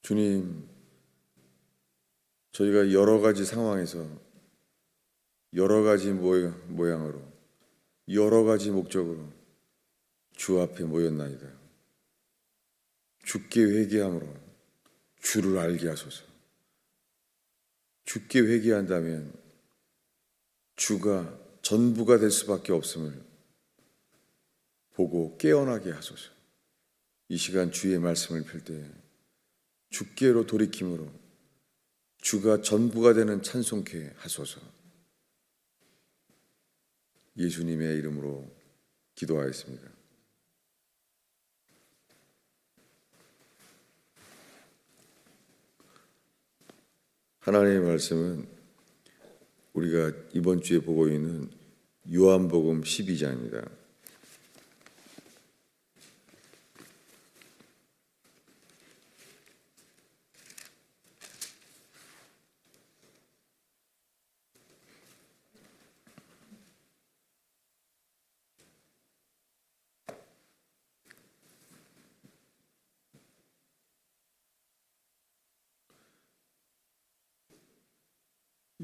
주님, 저희가 여러 가지 상황에서 여러 가지 모양으로 여러 가지 목적으로 주 앞에 모였나이다. 주께 회개함으로 주를 알게 하소서. 주께 회개한다면 주가 전부가 될 수밖에 없음을 보고 깨어나게 하소서. 이 시간 주의 말씀을 펼 때 주께로 돌이킴으로 주가 전부가 되는 찬송케 하소서. 예수님의 이름으로 기도하였습니다. 하나님의 말씀은 우리가 이번 주에 보고 있는 요한복음 12장입니다.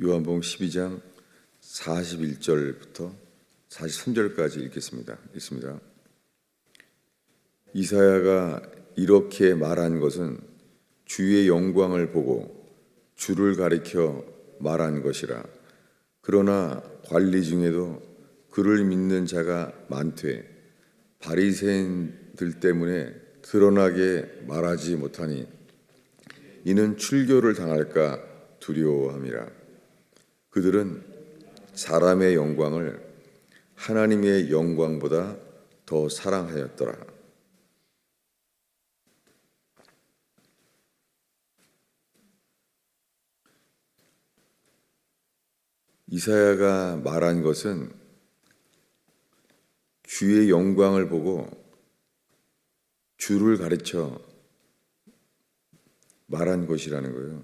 요한복음 12장 41절부터 43절까지 읽겠습니다. 이사야가 이렇게 말한 것은 주의 영광을 보고 주를 가리켜 말한 것이라. 그러나 관리 중에도 그를 믿는 자가 많되 바리새인들 때문에 드러나게 말하지 못하니 이는 출교를 당할까 두려워함이라. 그들은 사람의 영광을 하나님의 영광보다 더 사랑하였더라. 이사야가 말한 것은 주의 영광을 보고 주를 가르쳐 말한 것이라는 거예요.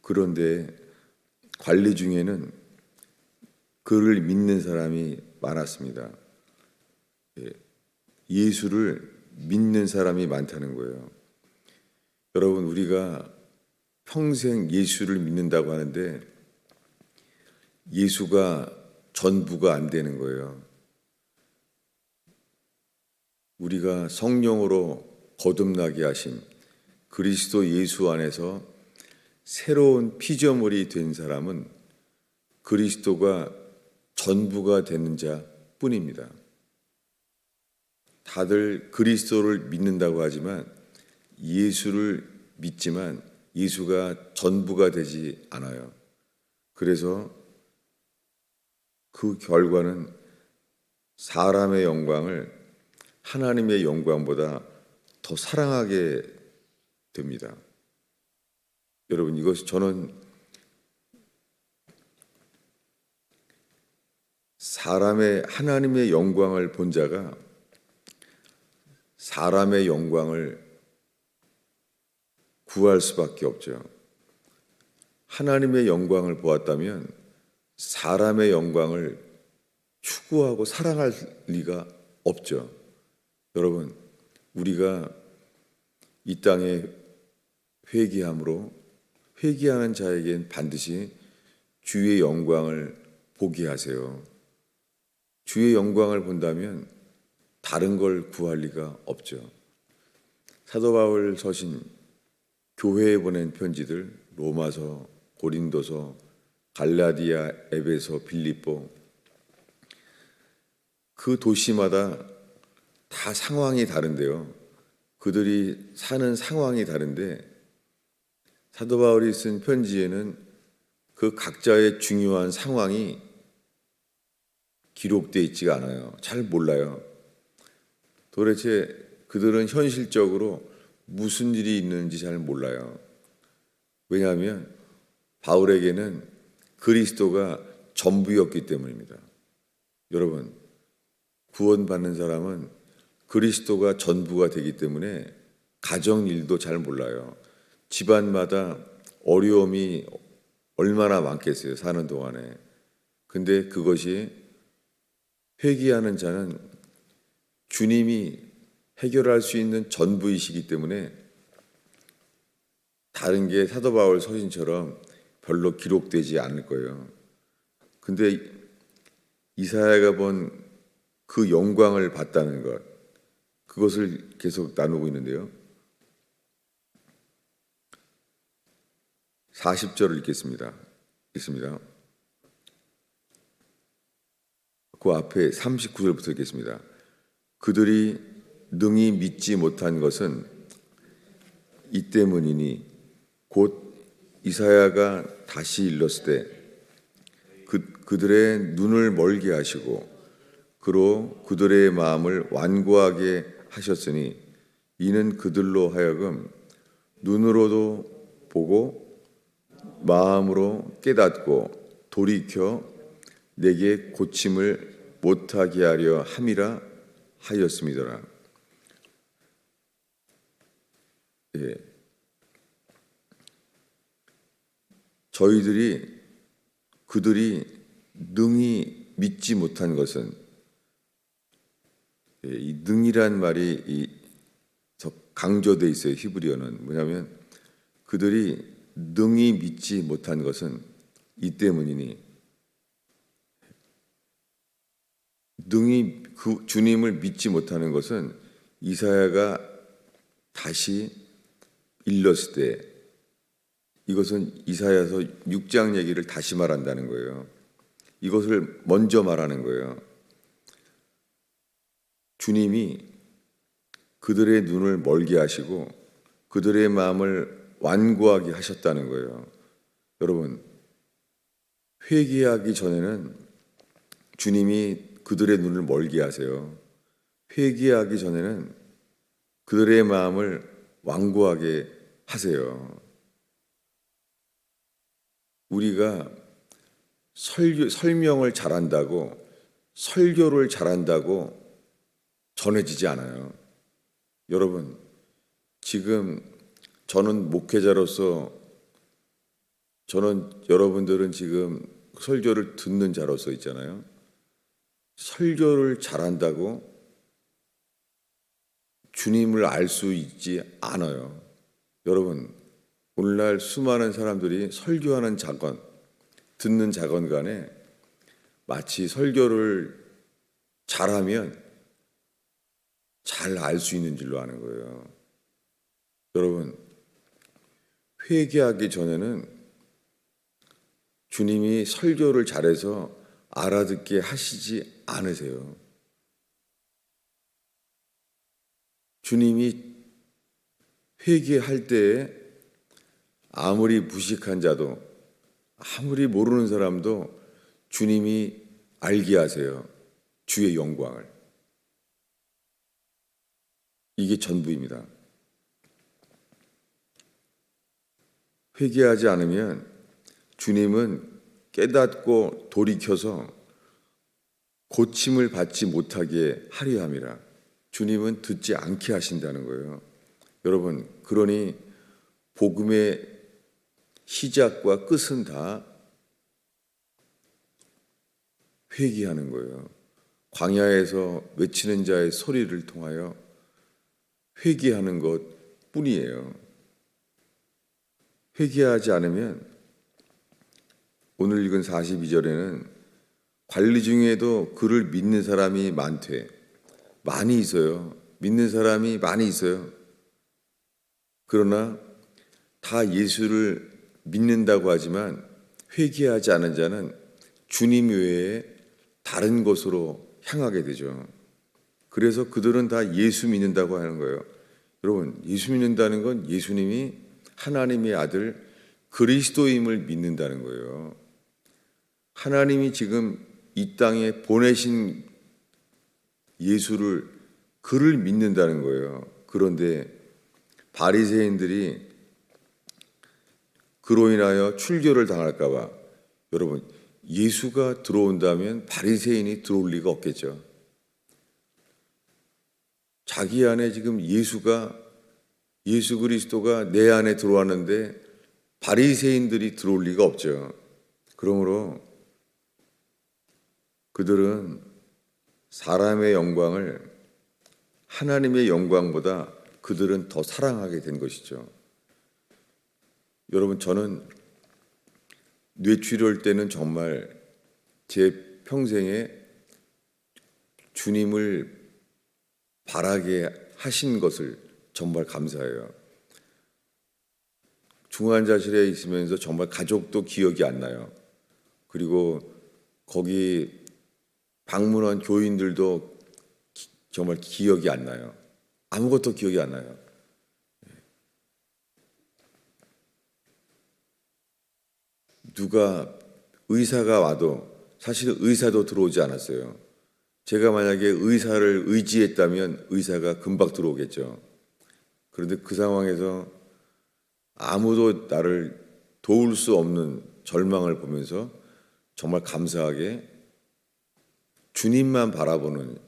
그런데 관리 중에는 그를 믿는 사람이 많았습니다. 예수를 믿는 사람이 많다는 거예요. 여러분, 우리가 평생 예수를 믿는다고 하는데 예수가 전부가 안 되는 거예요. 우리가 성령으로 거듭나게 하신 그리스도 예수 안에서 새로운 피조물이 된 사람은 그리스도가 전부가 되는 자 뿐입니다. 다들 그리스도를 믿는다고 하지만 예수를 믿지만 예수가 전부가 되지 않아요. 그래서 그 결과는 사람의 영광을 하나님의 영광보다 더 사랑하게 됩니다. 여러분, 이것이 저는 하나님의 영광을 본 자가 사람의 영광을 구할 수밖에 없죠. 하나님의 영광을 보았다면 사람의 영광을 추구하고 사랑할 리가 없죠. 여러분, 우리가 이 땅에 회개함으로 회개하는 자에겐 반드시 주의 영광을 보게 하세요. 주의 영광을 본다면 다른 걸 구할 리가 없죠. 사도 바울 서신 교회에 보낸 편지들 로마서, 고린도서, 갈라디아, 에베소, 빌립보 그 도시마다 다 상황이 다른데요. 그들이 사는 상황이 다른데 사도 바울이 쓴 편지에는 그 각자의 중요한 상황이 기록되어 있지가 않아요. 잘 몰라요. 도대체 그들은 현실적으로 무슨 일이 있는지 잘 몰라요. 왜냐하면 바울에게는 그리스도가 전부였기 때문입니다. 여러분, 구원받는 사람은 그리스도가 전부가 되기 때문에 가정 일도 잘 몰라요. 집안마다 어려움이 얼마나 많겠어요, 사는 동안에. 근데 그것이 회개하는 자는 주님이 해결할 수 있는 전부이시기 때문에 다른 게 사도 바울 서신처럼 별로 기록되지 않을 거예요. 근데 이사야가 본 그 영광을 봤다는 것, 그것을 계속 나누고 있는데요. 40절을 읽겠습니다. 그 앞에 39절부터 읽겠습니다. 그들이 능히 믿지 못한 것은 이 때문이니 곧 이사야가 다시 일렀을 때 그들의 눈을 멀게 하시고 그로 그들의 마음을 완고하게 하셨으니 이는 그들로 하여금 눈으로도 보고 마음으로 깨닫고 돌이켜 내게 고침을 못하게 하려 함이라 하였음이더라. 예. 그들이 능히 믿지 못한 것은, 이 능이란 말이 더 강조돼 있어요. 히브리어는 뭐냐면 그들이 능히 믿지 못한 것은 이 때문이니, 능히 그 주님을 믿지 못하는 것은 이사야가 다시 일렀을 때, 이것은 이사야서 6장 얘기를 다시 말한다는 거예요. 이것을 먼저 말하는 거예요. 주님이 그들의 눈을 멀게 하시고 그들의 마음을 완고하게 하셨다는 거예요. 여러분, 회개하기 전에는 주님이 그들의 눈을 멀게 하세요. 회개하기 전에는 그들의 마음을 완고하게 하세요. 우리가 설명을 잘한다고, 설교를 잘한다고 전해지지 않아요. 여러분, 지금 저는 목회자로서, 여러분들은 지금 설교를 듣는 자로서 있잖아요. 설교를 잘한다고 주님을 알 수 있지 않아요. 여러분, 오늘날 수많은 사람들이 설교하는 자건, 듣는 자건 간에 마치 설교를 잘하면 잘 알 수 있는 줄로 아는 거예요. 여러분, 회개하기 전에는 주님이 설교를 잘해서 알아듣게 하시지 않으세요. 주님이 회개할 때에 아무리 무식한 자도, 아무리 모르는 사람도 주님이 알게 하세요. 주의 영광을. 이게 전부입니다. 회개하지 않으면 주님은 깨닫고 돌이켜서 고침을 받지 못하게 하려 함이라. 주님은 듣지 않게 하신다는 거예요. 여러분, 그러니 복음의 시작과 끝은 다 회개하는 거예요. 광야에서 외치는 자의 소리를 통하여 회개하는 것 뿐이에요. 회개하지 않으면 오늘 읽은 42절에는 관리 중에도 그를 믿는 사람이 많이 있어요. 믿는 사람이 많이 있어요. 그러나 다 예수를 믿는다고 하지만 회개하지 않은 자는 주님 외에 다른 곳으로 향하게 되죠. 그래서 그들은 다 예수 믿는다고 하는 거예요. 여러분, 예수 믿는다는 건 예수님이 하나님의 아들 그리스도임을 믿는다는 거예요. 하나님이 지금 이 땅에 보내신 예수를, 그를 믿는다는 거예요. 그런데 바리새인들이 그로 인하여 출교를 당할까 봐, 여러분, 예수가 들어온다면 바리새인이 들어올 리가 없겠죠. 자기 안에 지금 예수 그리스도가 내 안에 들어왔는데 바리새인들이 들어올 리가 없죠. 그러므로 그들은 사람의 영광을 하나님의 영광보다 그들은 더 사랑하게 된 것이죠. 여러분, 저는 뇌출혈 때는 정말 제 평생에 주님을 바라게 하신 것을 정말 감사해요. 중환자실에 있으면서 정말 가족도 기억이 안 나요. 그리고 거기 방문한 교인들도 정말 기억이 안 나요. 아무것도 기억이 안 나요. 누가 의사가 와도 사실 의사도 들어오지 않았어요. 제가 만약에 의사를 의지했다면 의사가 금방 들어오겠죠. 그런데 그 상황에서 아무도 나를 도울 수 없는 절망을 보면서 정말 감사하게 주님만 바라보는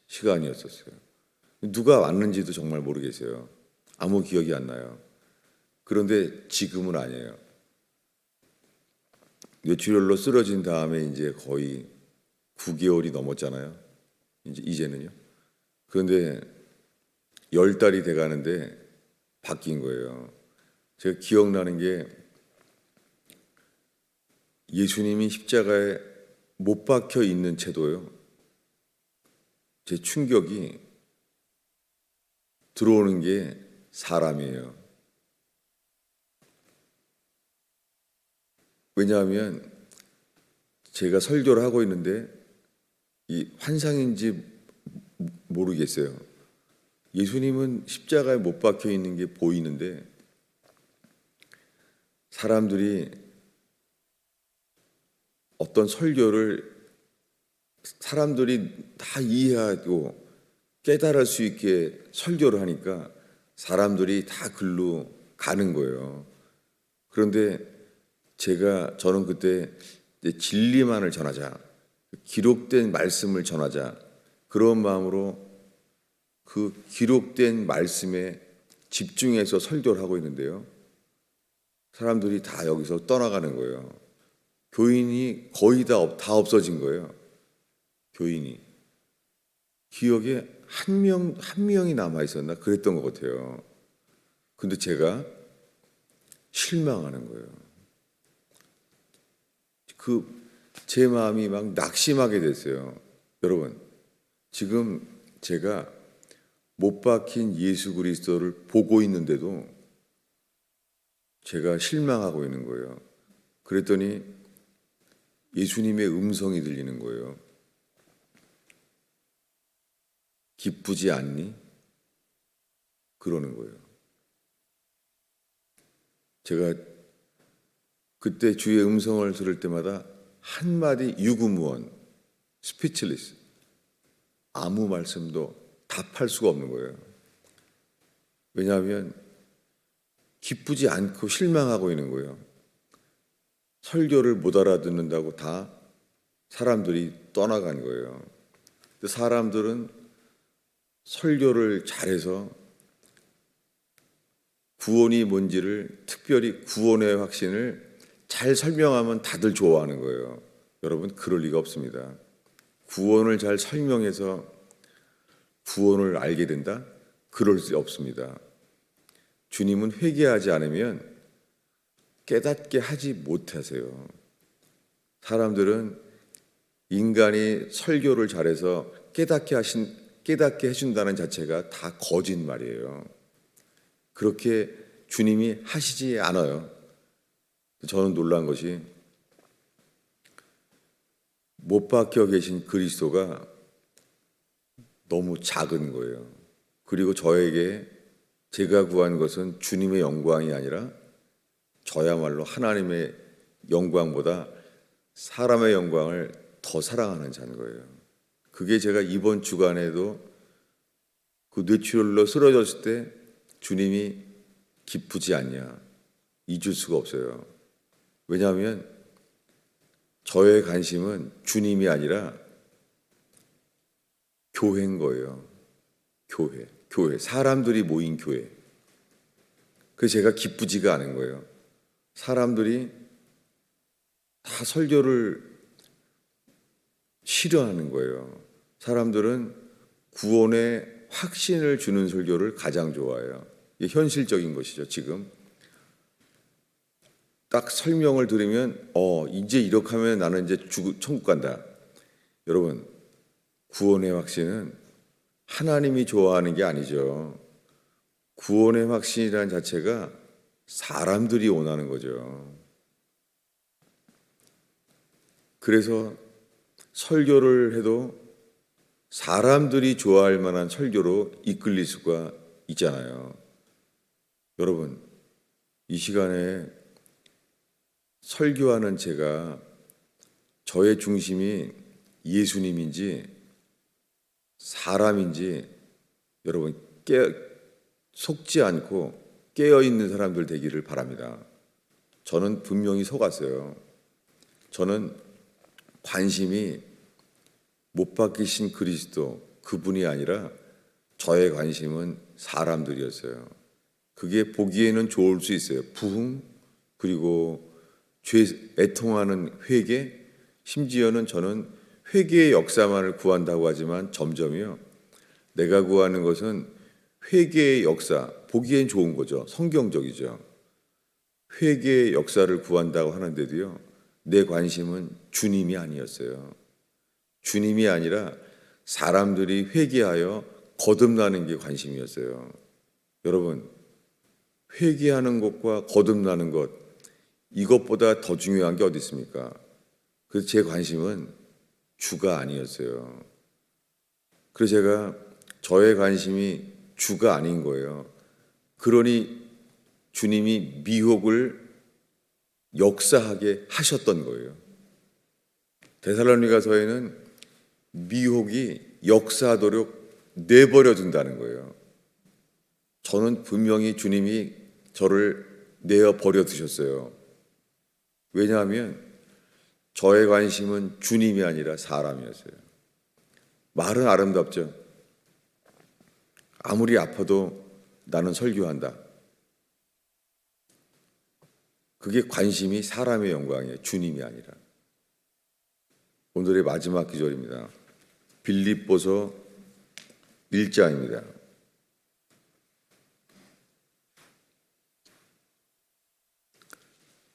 시간이었었어요. 누가 왔는지도 정말 모르겠어요. 아무 기억이 안 나요. 그런데 지금은 아니에요. 뇌출혈로 쓰러진 다음에 이제 거의 9개월이 넘었잖아요. 이제는요. 그런데 10달이 돼 가는데 바뀐 거예요. 제가 기억나는 게 예수님이 십자가에 못 박혀 있는 채도요. 제 충격이 들어오는 게 사람이에요. 왜냐하면 제가 설교를 하고 있는데 이 환상인지 모르겠어요. 예수님은 십자가에 못 박혀 있는 게 보이는데 사람들이 어떤 설교를 사람들이 다 이해하고 깨달을 수 있게 설교를 하니까 사람들이 다 글로 가는 거예요. 그런데 저는 그때 진리만을 전하자, 기록된 말씀을 전하자, 그런 마음으로 그 기록된 말씀에 집중해서 설교를 하고 있는데요. 사람들이 다 여기서 떠나가는 거예요. 교인이 거의 다 없어진 거예요. 교인이. 기억에 한 명이 남아 있었나? 그랬던 것 같아요. 근데 제가 실망하는 거예요. 제 마음이 막 낙심하게 됐어요. 여러분, 지금 제가 못 박힌 예수 그리스도를 보고 있는데도 제가 실망하고 있는 거예요. 그랬더니 예수님의 음성이 들리는 거예요. 기쁘지 않니? 그러는 거예요. 제가 그때 주의 음성을 들을 때마다 한마디 유구무원, 스피치리스, 아무 말씀도 답할 수가 없는 거예요. 왜냐하면 기쁘지 않고 실망하고 있는 거예요. 설교를 못 알아듣는다고 다 사람들이 떠나간 거예요. 사람들은 설교를 잘해서 구원이 뭔지를, 특별히 구원의 확신을 잘 설명하면 다들 좋아하는 거예요. 여러분, 그럴 리가 없습니다. 구원을 잘 설명해서 구원을 알게 된다? 그럴 수 없습니다. 주님은 회개하지 않으면 깨닫게 하지 못하세요. 사람들은 인간이 설교를 잘해서 깨닫게 해준다는 자체가 다 거짓말이에요. 그렇게 주님이 하시지 않아요. 저는 놀란 것이 못 박혀 계신 그리스도가 너무 작은 거예요. 그리고 저에게 제가 구한 것은 주님의 영광이 아니라 저야말로 하나님의 영광보다 사람의 영광을 더 사랑하는 자인 거예요. 그게 제가 이번 주간에도 그 뇌출혈로 쓰러졌을 때 주님이 기쁘지 않냐, 잊을 수가 없어요. 왜냐하면 저의 관심은 주님이 아니라 교회인 거예요. 교회. 사람들이 모인 교회. 그래서 제가 기쁘지가 않은 거예요. 사람들이 다 설교를 싫어하는 거예요. 사람들은 구원의 확신을 주는 설교를 가장 좋아해요. 이게 현실적인 것이죠, 지금. 딱 설명을 들으면 이제 이렇게 하면 나는 이제 천국 간다. 여러분, 구원의 확신은 하나님이 좋아하는 게 아니죠. 구원의 확신이라는 자체가 사람들이 원하는 거죠. 그래서 설교를 해도 사람들이 좋아할 만한 설교로 이끌릴 수가 있잖아요. 여러분, 이 시간에 설교하는 제가 저의 중심이 예수님인지 사람인지 여러분 속지 않고 깨어있는 사람들 되기를 바랍니다. 저는 분명히 속았어요. 저는 관심이 못 박히신 그리스도 그분이 아니라 저의 관심은 사람들이었어요. 그게 보기에는 좋을 수 있어요. 부흥, 그리고 죄 애통하는 회개, 심지어는 저는 회개의 역사만을 구한다고 하지만 점점요, 내가 구하는 것은 회개의 역사, 보기엔 좋은 거죠. 성경적이죠. 회개의 역사를 구한다고 하는데도요, 내 관심은 주님이 아니었어요. 주님이 아니라 사람들이 회개하여 거듭나는 게 관심이었어요. 여러분, 회개하는 것과 거듭나는 것, 이것보다 더 중요한 게 어디 있습니까? 그래서 제 관심은 주가 아니었어요. 그래서 제가 저의 관심이 주가 아닌 거예요. 그러니 주님이 미혹을 역사하게 하셨던 거예요. 데살로니가서에는 미혹이 역사하도록 내버려 둔다는 거예요. 저는 분명히 주님이 저를 내어 버려 두셨어요. 왜냐하면 저의 관심은 주님이 아니라 사람이었어요. 말은 아름답죠. 아무리 아파도 나는 설교한다. 그게 관심이 사람의 영광이에요. 주님이 아니라. 오늘의 마지막 기절입니다. 빌립보서 1장입니다.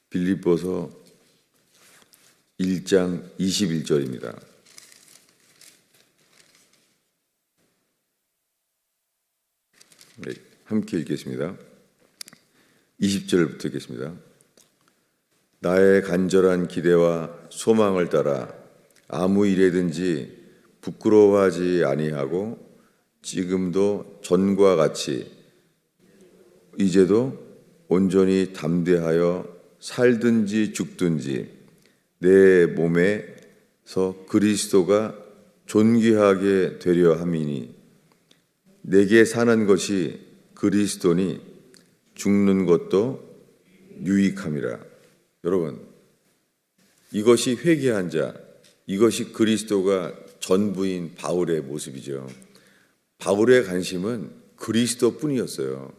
빌립보서 1장 21절입니다. 네, 함께 읽겠습니다. 20절부터 읽겠습니다. 나의 간절한 기대와 소망을 따라 아무 일에든지 부끄러워하지 아니하고 지금도 전과 같이 이제도 온전히 담대하여 살든지 죽든지 내 몸에서 그리스도가 존귀하게 되려 함이니 내게 사는 것이 그리스도니 죽는 것도 유익함이라. 여러분, 이것이 회개한 자, 이것이 그리스도가 전부인 바울의 모습이죠. 바울의 관심은 그리스도뿐이었어요.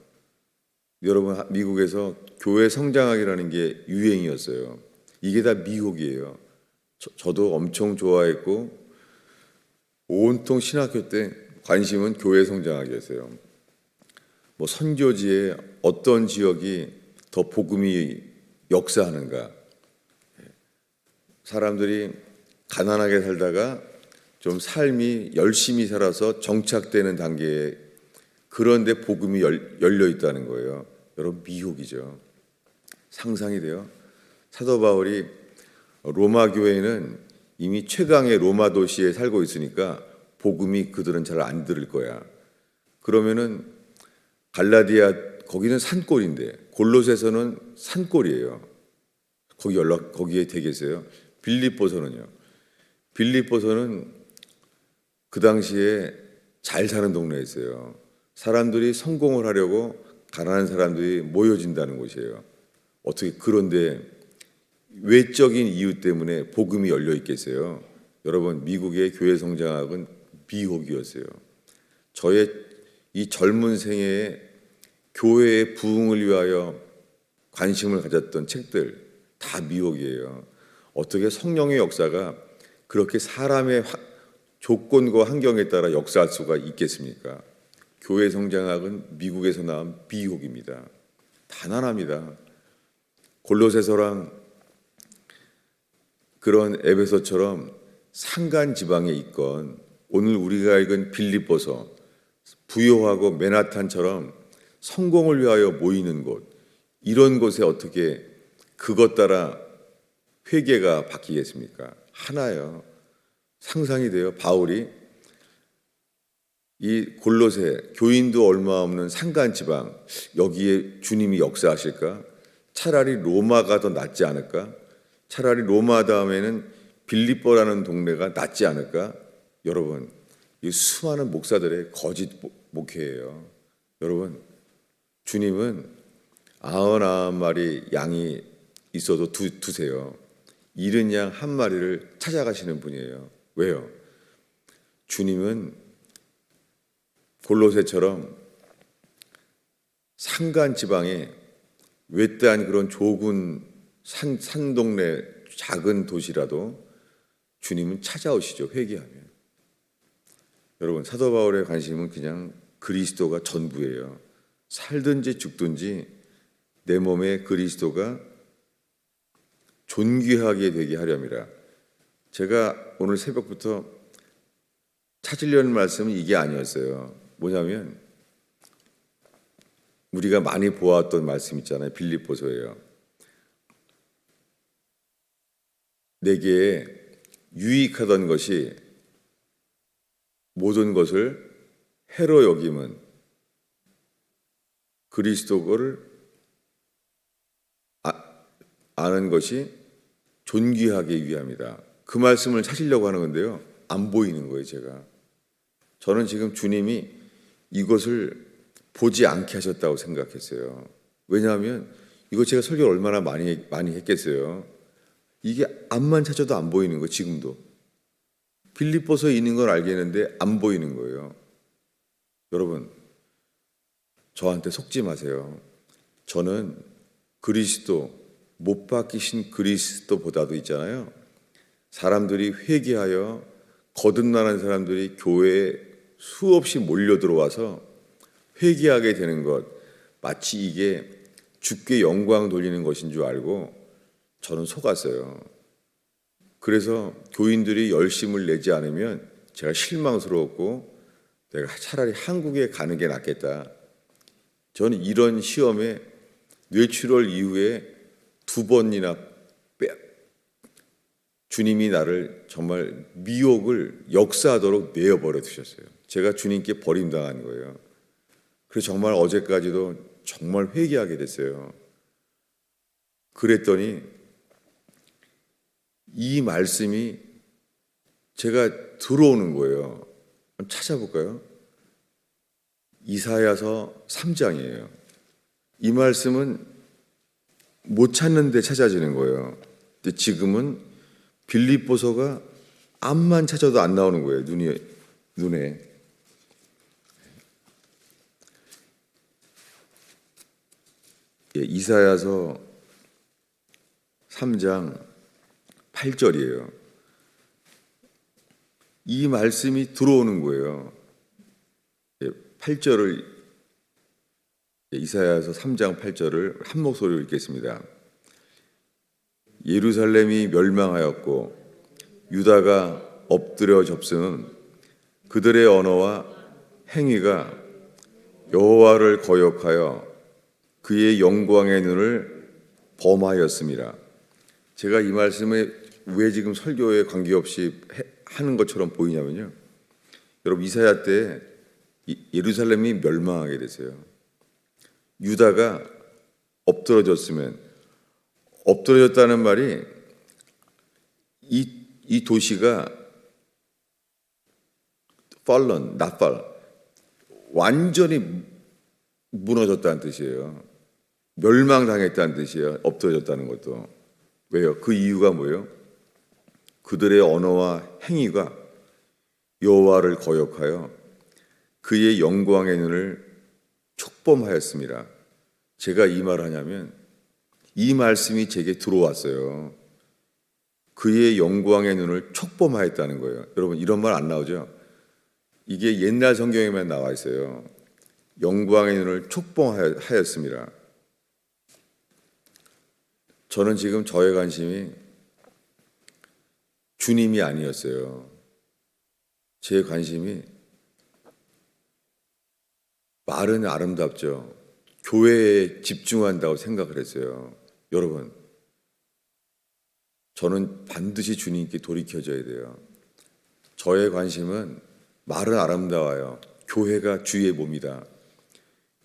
여러분, 미국에서 교회 성장학이라는 게 유행이었어요. 이게 다 미혹이에요. 저도 엄청 좋아했고 온통 신학교 때 관심은 교회 성장학이었어요. 뭐 선교지에 어떤 지역이 더 복음이 역사하는가. 사람들이 가난하게 살다가 좀 삶이 열심히 살아서 정착되는 단계에 그런데 복음이 열려 있다는 거예요. 여러분, 미혹이죠. 상상이 돼요. 사도 바울이 로마 교회는 이미 최강의 로마 도시에 살고 있으니까 복음이 그들은 잘 안 들을 거야. 그러면은 갈라디아 거기는 산골인데 골로새서는 산골이에요. 거기에 되겠어요. 빌립보서는요. 빌립보서는 그 당시에 잘 사는 동네였어요. 사람들이 성공을 하려고 가난한 사람들이 모여진다는 곳이에요. 어떻게 그런데 외적인 이유 때문에 복음이 열려 있겠어요? 여러분, 미국의 교회 성장학은 미혹이었어요. 저의 이 젊은 생애에 교회의 부흥을 위하여 관심을 가졌던 책들 다 미혹이에요. 어떻게 성령의 역사가 그렇게 사람의 조건과 환경에 따라 역사할 수가 있겠습니까? 교회 성장학은 미국에서 나온 미혹입니다. 단 하나입니다. 골로새서랑 그런 에베소처럼 산간 지방에 있건 오늘 우리가 읽은 빌립보서, 부요하고 맨하탄처럼 성공을 위하여 모이는 곳, 이런 곳에 어떻게 그것 따라 회개가 바뀌겠습니까? 하나요. 상상이 돼요. 바울이 이 골로새 교인도 얼마 없는 산간 지방, 여기에 주님이 역사하실까? 차라리 로마가 더 낫지 않을까? 차라리 로마 다음에는 빌립보라는 동네가 낫지 않을까? 여러분, 이 수많은 목사들의 거짓 목회예요. 여러분, 주님은 99마리 양이 있어도 두세요. 잃은 양 한 마리를 찾아가시는 분이에요. 왜요? 주님은 골로새처럼 산간 지방에 외딴 그런 좁은 산 동네 작은 도시라도 주님은 찾아오시죠. 회개하면. 여러분, 사도 바울의 관심은 그냥 그리스도가 전부예요. 살든지 죽든지 내 몸에 그리스도가 존귀하게 되게 하렵니다. 제가 오늘 새벽부터 찾으려는 말씀은 이게 아니었어요. 뭐냐면 우리가 많이 보았던 말씀 있잖아요. 빌립보서예요. 내게 유익하던 것이 모든 것을 해로 여김은 그리스도를 아는 것이 존귀하게 위함이다. 그 말씀을 찾으려고 하는 건데요. 안 보이는 거예요, 제가. 저는 지금 주님이 이것을 보지 않게 하셨다고 생각했어요. 왜냐하면 이거 제가 설교를 얼마나 많이 했겠어요. 이게 앞만 찾아도 안 보이는 거예요, 지금도. 빌립보서에 있는 걸 알겠는데 안 보이는 거예요. 여러분, 저한테 속지 마세요. 저는 그리스도, 못 박히신 그리스도보다도 있잖아요. 사람들이 회개하여 거듭나는 사람들이 교회에 수없이 몰려 들어와서 회개하게 되는 것, 마치 이게 주께 영광 돌리는 것인 줄 알고 저는 속았어요. 그래서 교인들이 열심을 내지 않으면 제가 실망스러웠고 내가 차라리 한국에 가는 게 낫겠다. 저는 이런 시험에 뇌출혈 이후에 2번이나 주님이 나를 정말 미혹을 역사하도록 내어버려 두셨어요. 제가 주님께 버림당한 거예요. 그래서 정말 어제까지도 정말 회개하게 됐어요. 그랬더니 이 말씀이 제가 들어오는 거예요. 찾아볼까요? 이사야서 3장이에요. 이 말씀은 못 찾는데 찾아지는 거예요. 근데 지금은 빌립보서가 앞만 찾아도 안 나오는 거예요. 눈에. 이사야서 3장 8절이에요. 이 말씀이 들어오는 거예요. 8절을 이사야서 3장 8절을 한 목소리로 읽겠습니다. 예루살렘이 멸망하였고 유다가 엎드려 접수는 그들의 언어와 행위가 여호와를 거역하여 그의 영광의 눈을 범하였습니다. 제가 이 말씀에 왜 지금 설교에 관계없이 하는 것처럼 보이냐면요. 여러분, 이사야 때 예루살렘이 멸망하게 됐어요. 유다가 엎드러졌으면, 엎드러졌다는 말이 이 도시가 fallen, not fall, 완전히 무너졌다는 뜻이에요. 멸망당했다는 뜻이에요. 엎드러졌다는 것도. 왜요? 그 이유가 뭐예요? 그들의 언어와 행위가 여호와를 거역하여 그의 영광의 눈을 촉범하였습니다. 제가 이 말 하냐면 이 말씀이 제게 들어왔어요. 그의 영광의 눈을 촉범하였다는 거예요. 여러분, 이런 말 안 나오죠? 이게 옛날 성경에만 나와 있어요. 영광의 눈을 촉범하였습니다. 저는 지금 저의 관심이 주님이 아니었어요. 제 관심이 말은 아름답죠. 교회에 집중한다고 생각을 했어요. 여러분, 저는 반드시 주님께 돌이켜져야 돼요. 저의 관심은 말은 아름다워요. 교회가 주의 몸이다.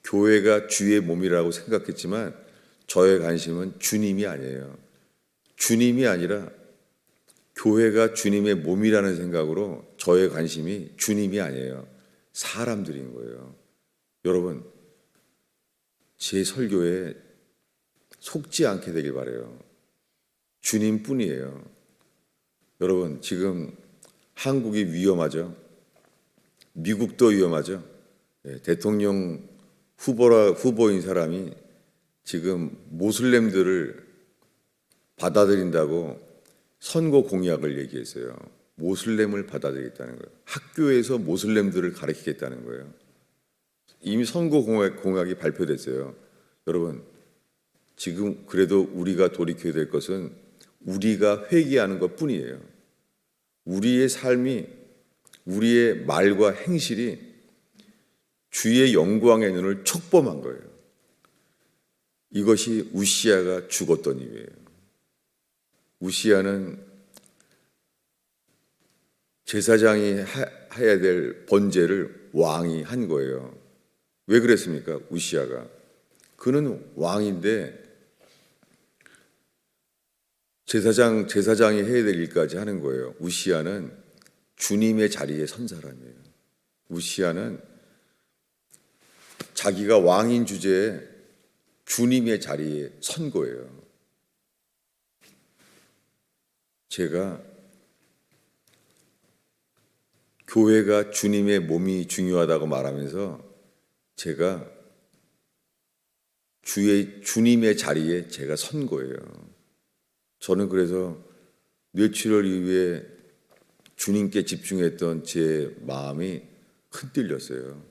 교회가 주의 몸이라고 생각했지만 저의 관심은 주님이 아니에요. 주님이 아니라 교회가 주님의 몸이라는 생각으로 저의 관심이 주님이 아니에요. 사람들인 거예요. 여러분, 제 설교에 속지 않게 되길 바라요. 주님뿐이에요. 여러분, 지금 한국이 위험하죠. 미국도 위험하죠. 대통령 후보인 사람이 지금 모슬렘들을 받아들인다고 선거 공약을 얘기했어요. 모슬렘을 받아들이겠다는 거예요. 학교에서 모슬렘들을 가르치겠다는 거예요. 이미 선거 공약이 발표됐어요. 여러분, 지금 그래도 우리가 돌이켜야 될 것은 우리가 회개하는 것뿐이에요. 우리의 삶이, 우리의 말과 행실이 주의 영광의 눈을 촉범한 거예요. 이것이 우시아가 죽었던 이유예요. 우시아는 제사장이 해야 될 번제를 왕이 한 거예요. 왜 그랬습니까? 우시아가. 그는 왕인데 제사장이 해야 될 일까지 하는 거예요. 우시아는 주님의 자리에 선 사람이에요. 우시아는 자기가 왕인 주제에 주님의 자리에 선 거예요. 제가 교회가 주님의 몸이 중요하다고 말하면서 제가 주님의 자리에 제가 선 거예요. 저는 그래서 뇌출혈 이후에 주님께 집중했던 제 마음이 흔들렸어요.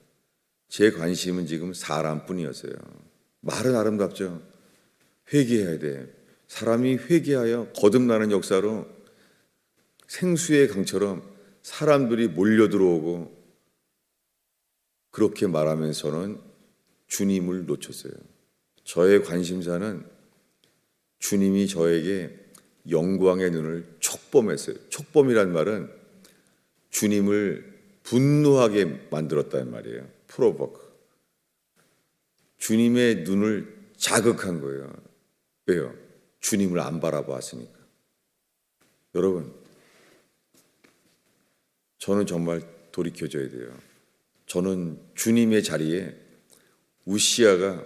제 관심은 지금 사람뿐이었어요. 말은 아름답죠. 회개해야 돼. 사람이 회개하여 거듭나는 역사로 생수의 강처럼 사람들이 몰려 들어오고 그렇게 말하면서는 주님을 놓쳤어요. 저의 관심사는 주님이 저에게 영광의 눈을 촉범했어요. 촉범이란 말은 주님을 분노하게 만들었다는 말이에요. 프로보크. 주님의 눈을 자극한 거예요. 왜요? 주님을 안 바라보았으니까. 여러분, 저는 정말 돌이켜져야 돼요. 저는 주님의 자리에 우시아가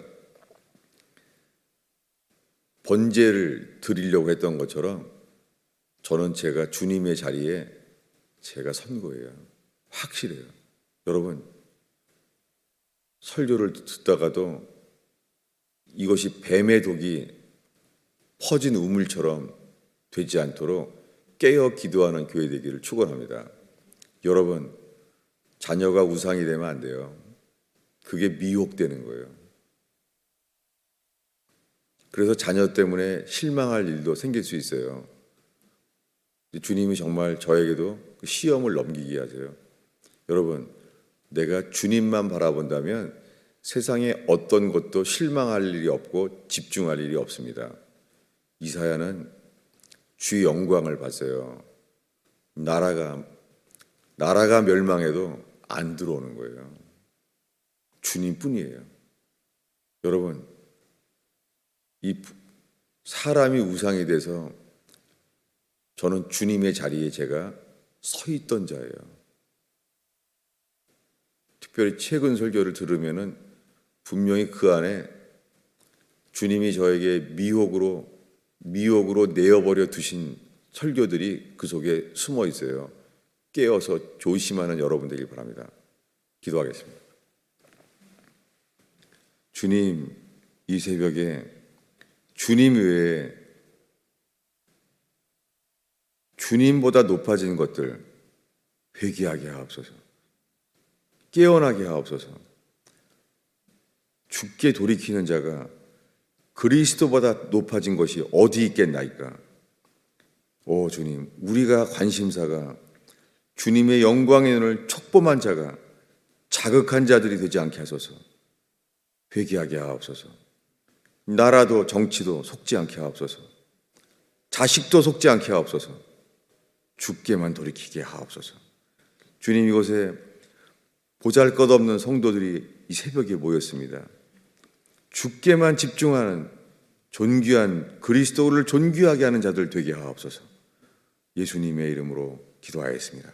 번제를 드리려고 했던 것처럼 저는 제가 주님의 자리에 제가 선 거예요. 확실해요. 여러분, 설교를 듣다가도 이것이 뱀의 독이 퍼진 우물처럼 되지 않도록 깨어 기도하는 교회 되기를 축원합니다. 여러분, 자녀가 우상이 되면 안 돼요. 그게 미혹되는 거예요. 그래서 자녀 때문에 실망할 일도 생길 수 있어요. 주님이 정말 저에게도 그 시험을 넘기게 하세요. 여러분, 내가 주님만 바라본다면 세상에 어떤 것도 실망할 일이 없고 집중할 일이 없습니다. 이사야는 주의 영광을 봤어요. 나라가 멸망해도 안 들어오는 거예요. 주님뿐이에요. 여러분, 이 사람이 우상이 돼서 저는 주님의 자리에 제가 서 있던 자예요. 특별히 최근 설교를 들으면은 분명히 그 안에 주님이 저에게 미혹으로 내어버려 두신 설교들이 그 속에 숨어 있어요. 깨어서 조심하는 여러분 되길 바랍니다. 기도하겠습니다. 주님, 이 새벽에 주님 외에 주님보다 높아진 것들 회개하게 하옵소서. 깨어나게 하옵소서. 죽게 돌이키는 자가 그리스도보다 높아진 것이 어디 있겠나이까. 오 주님, 우리가 관심사가 주님의 영광의 눈을 촉범한 자가 자극한 자들이 되지 않게 하소서. 회개하게 하옵소서. 나라도 정치도 속지 않게 하옵소서. 자식도 속지 않게 하옵소서. 주께만 돌이키게 하옵소서. 주님, 이곳에 보잘것없는 성도들이 이 새벽에 모였습니다. 주께만 집중하는 존귀한 그리스도를 존귀하게 하는 자들 되게 하옵소서. 예수님의 이름으로 기도하였습니다.